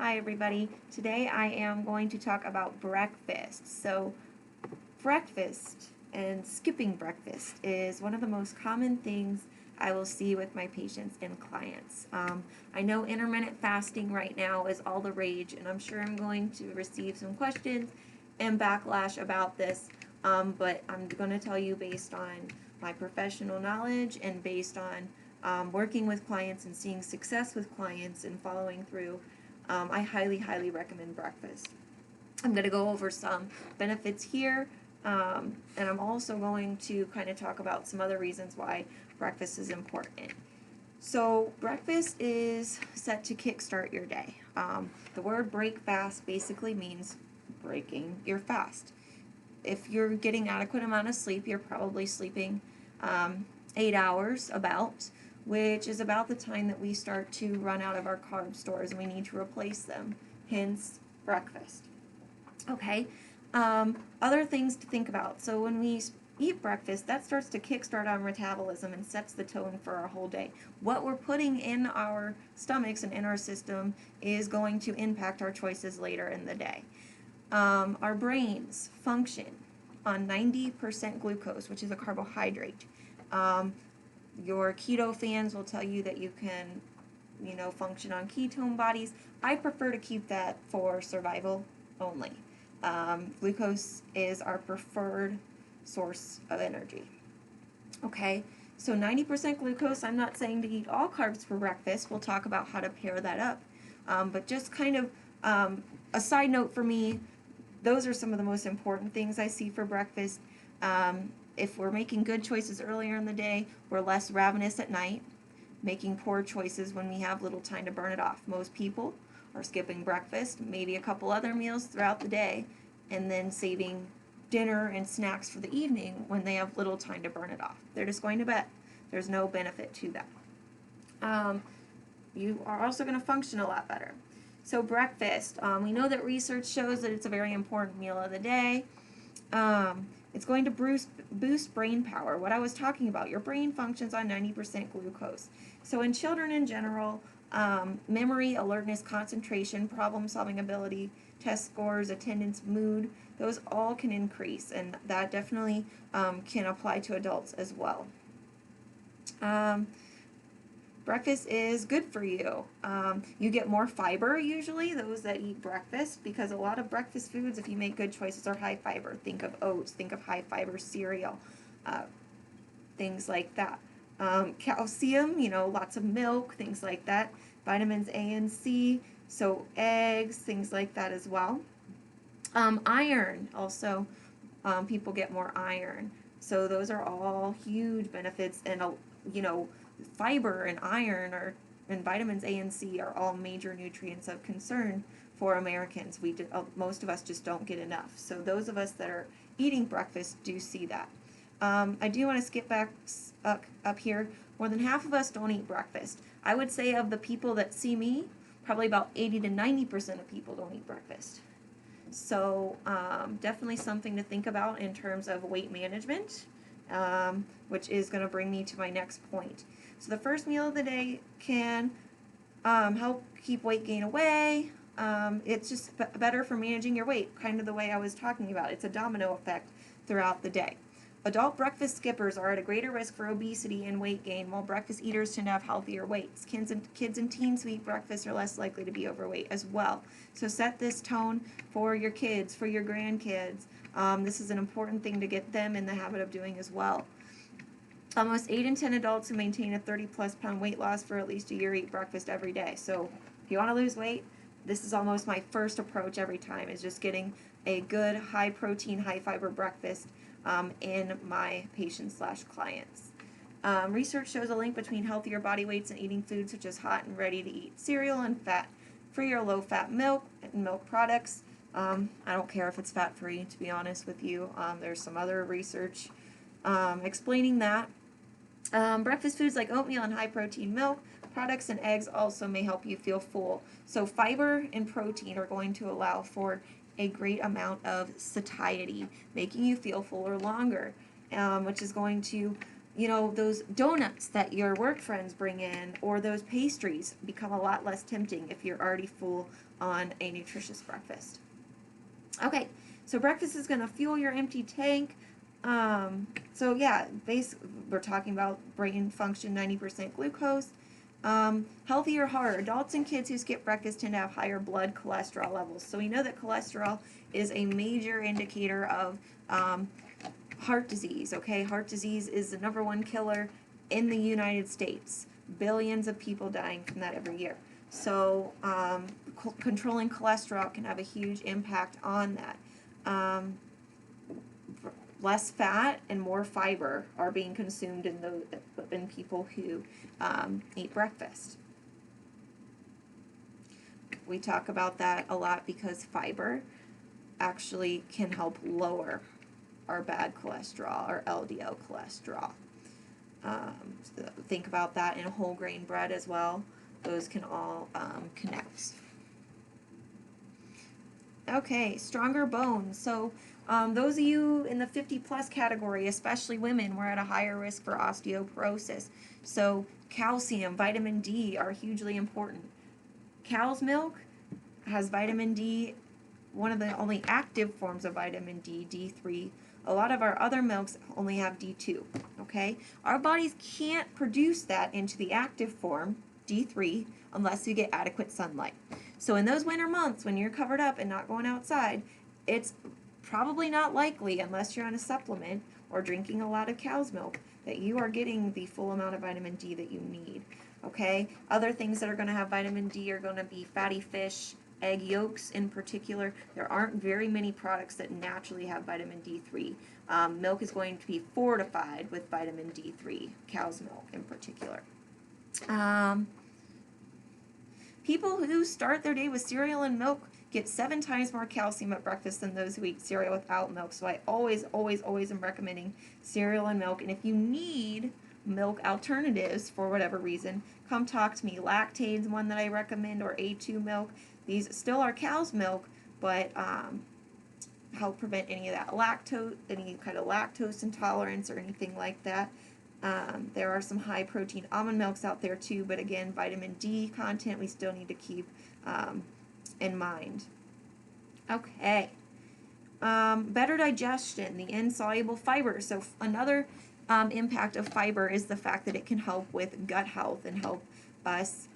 Hi everybody. Today I am going to talk about breakfast. So breakfast and skipping breakfast is one of the most common things I will see with my patients and clients. I know intermittent fasting right now is all the rage, and I'm sure I'm going to receive some questions and backlash about this, but I'm going to tell you based on my professional knowledge and based on working with clients and seeing success with clients and following through. I highly recommend breakfast. I'm going to go over some benefits here, and I'm also going to kind of talk about some other reasons why breakfast is important. So breakfast is set to kickstart your day. The word break fast basically means breaking your fast. If you're getting adequate amount of sleep, you're probably sleeping 8 hours about, which is about the time that we start to run out of our carb stores and we need to replace them, hence breakfast. Okay, other things to think about. So when we eat breakfast, that starts to kickstart our metabolism and sets the tone for our whole day. What we're putting in our stomachs and in our system is going to impact our choices later in the day. Our brains function on 90% glucose, which is a carbohydrate. Your keto fans will tell you that you can, function on ketone bodies. I prefer to keep that for survival only. Glucose is our preferred source of energy. Okay, so 90% glucose. I'm not saying to eat all carbs for breakfast. We'll talk about how to pair that up. But just kind of a side note for me, those are some of the most important things I see for breakfast. If we're making good choices earlier in the day, we're less ravenous at night, making poor choices when we have little time to burn it off. Most people are skipping breakfast, maybe a couple other meals throughout the day, and then saving dinner and snacks for the evening when they have little time to burn it off. They're just going to bed. There's no benefit to that. You are also going to function a lot better. So breakfast, we know that research shows that it's a very important meal of the day. It's going to boost brain power. What I was talking about, your brain functions on 90% glucose. So in children in general, memory, alertness, concentration, problem-solving ability, test scores, attendance, mood, those all can increase, and that definitely can apply to adults as well. Breakfast is good for you. You get more fiber usually, those that eat breakfast, because a lot of breakfast foods, if you make good choices, are high fiber. Think of oats, think of high fiber cereal, things like that. Calcium, lots of milk, things like that. Vitamins A and C, so eggs, things like that as well. Iron, also, people get more iron. So those are all huge benefits, and fiber and iron and vitamins A and C are all major nutrients of concern for Americans. Most of us just don't get enough. So those of us that are eating breakfast do see that. I do want to skip back up here. More than half of us don't eat breakfast. I would say of the people that see me, probably about 80 to 90% of people don't eat breakfast. So definitely something to think about in terms of weight management, which is going to bring me to my next point. So the first meal of the day can help keep weight gain away. It's just better for managing your weight, kind of the way I was talking about. It's a domino effect throughout the day. Adult breakfast skippers are at a greater risk for obesity and weight gain, while breakfast eaters tend to have healthier weights. Kids and teens who eat breakfast are less likely to be overweight as well. So set this tone for your kids, for your grandkids. This is an important thing to get them in the habit of doing as well. Almost 8 in 10 adults who maintain a 30-plus pound weight loss for at least a year eat breakfast every day. So if you want to lose weight, this is almost my first approach every time, is just getting a good high-protein, high-fiber breakfast in my patients/clients. Research shows a link between healthier body weights and eating foods such as hot and ready-to-eat cereal and fat-free or low-fat milk and milk products. I don't care if it's fat-free, to be honest with you. There's some other research explaining that. Breakfast foods like oatmeal and high-protein milk products and eggs also may help you feel full. So fiber and protein are going to allow for a great amount of satiety, making you feel fuller longer, which is going to, those donuts that your work friends bring in or those pastries become a lot less tempting if you're already full on a nutritious breakfast. Okay, so breakfast is going to fuel your empty tank. So yeah, we're talking about brain function, 90% glucose. Healthy or hard, adults and kids who skip breakfast tend to have higher blood cholesterol levels. So we know that cholesterol is a major indicator of heart disease, okay? Heart disease is the #1 killer in the United States. Billions of people dying from that every year. So controlling cholesterol can have a huge impact on that. Less fat and more fiber are being consumed in people who eat breakfast. We talk about that a lot because fiber actually can help lower our bad cholesterol, our LDL cholesterol. So think about that in whole grain bread as well. Those can all connect. Okay, stronger bones. So those of you in the 50 plus category, especially women, we're at a higher risk for osteoporosis. So calcium, vitamin D are hugely important. Cow's milk has vitamin D, one of the only active forms of vitamin D, D3. A lot of our other milks only have D2, okay? Our bodies can't produce that into the active form, D3, unless you get adequate sunlight. So in those winter months when you're covered up and not going outside, it's probably not likely, unless you're on a supplement or drinking a lot of cow's milk, that you are getting the full amount of vitamin D that you need, okay? Other things that are going to have vitamin D are going to be fatty fish, egg yolks in particular. There aren't very many products that naturally have vitamin D3. Milk is going to be fortified with vitamin D3, cow's milk in particular. People who start their day with cereal and milk get 7 times more calcium at breakfast than those who eat cereal without milk. So I always am recommending cereal and milk. And if you need milk alternatives for whatever reason, come talk to me. Lactaid's one that I recommend, or A2 milk. These still are cow's milk, but help prevent any of that any kind of lactose intolerance or anything like that. There are some high protein almond milks out there too, but again, vitamin D content we still need to keep in mind. Okay. Better digestion, the insoluble fiber. So another impact of fiber is the fact that it can help with gut health and help us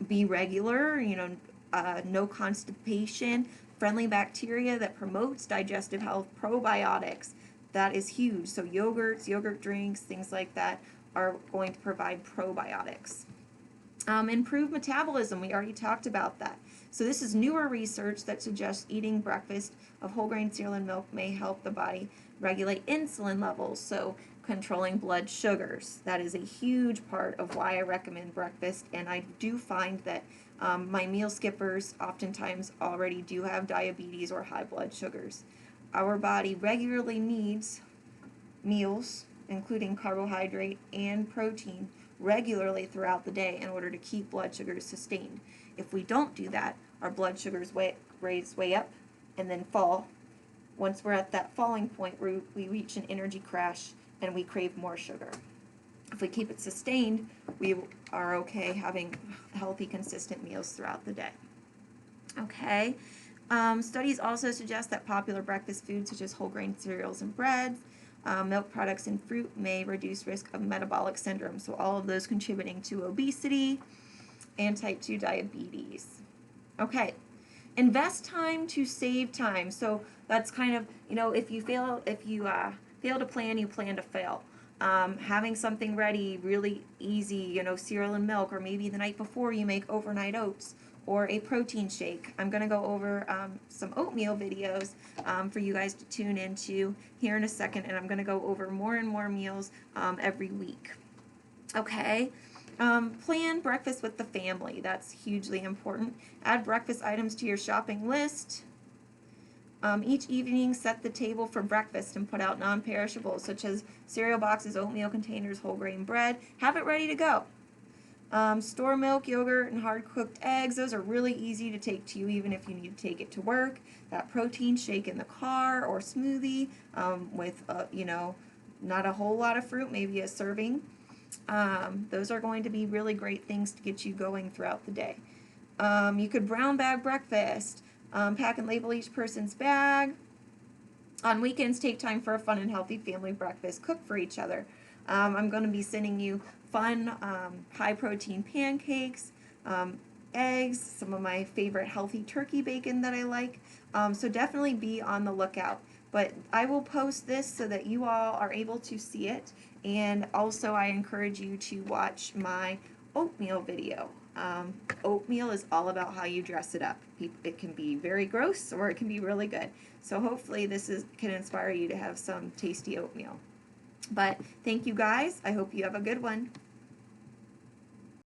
be regular, no constipation, friendly bacteria that promotes digestive health, probiotics. That is huge. So yogurts, yogurt drinks, things like that are going to provide probiotics. Improved metabolism, we already talked about that. So this is newer research that suggests eating breakfast of whole grain cereal and milk may help the body regulate insulin levels, so controlling blood sugars. That is a huge part of why I recommend breakfast, and I do find that my meal skippers oftentimes already do have diabetes or high blood sugars. Our body regularly needs meals, including carbohydrate and protein, regularly throughout the day in order to keep blood sugars sustained. If we don't do that, our blood sugars raise way up and then fall. Once we're at that falling point, we reach an energy crash and we crave more sugar. If we keep it sustained, we are okay having healthy, consistent meals throughout the day. Okay. Studies also suggest that popular breakfast foods such as whole grain cereals and breads, milk products, and fruit may reduce risk of metabolic syndrome. So all of those contributing to obesity and type 2 diabetes. Okay. Invest time to save time. So that's kind of, if you fail to plan, you plan to fail. Having something ready, really easy, cereal and milk, or maybe the night before you make overnight oats or a protein shake. I'm going to go over some oatmeal videos for you guys to tune into here in a second, and I'm going to go over more and more meals every week. Okay. Plan breakfast with the family. That's hugely important. Add breakfast items to your shopping list. Each evening, set the table for breakfast and put out non-perishables such as cereal boxes, oatmeal containers, whole grain bread. Have it ready to go. Store milk, yogurt, and hard-cooked eggs. Those are really easy to take to you even if you need to take it to work. That protein shake in the car or smoothie with, not a whole lot of fruit, maybe a serving. Those are going to be really great things to get you going throughout the day. You could brown bag breakfast, pack and label each person's bag. On weekends, take time for a fun and healthy family breakfast. Cook for each other. I'm going to be sending you fun, high-protein pancakes, eggs, some of my favorite healthy turkey bacon that I like. So definitely be on the lookout. But I will post this so that you all are able to see it. And also I encourage you to watch my oatmeal video. Oatmeal is all about how you dress it up. It can be very gross or it can be really good. So hopefully this can inspire you to have some tasty oatmeal. But thank you guys. I hope you have a good one.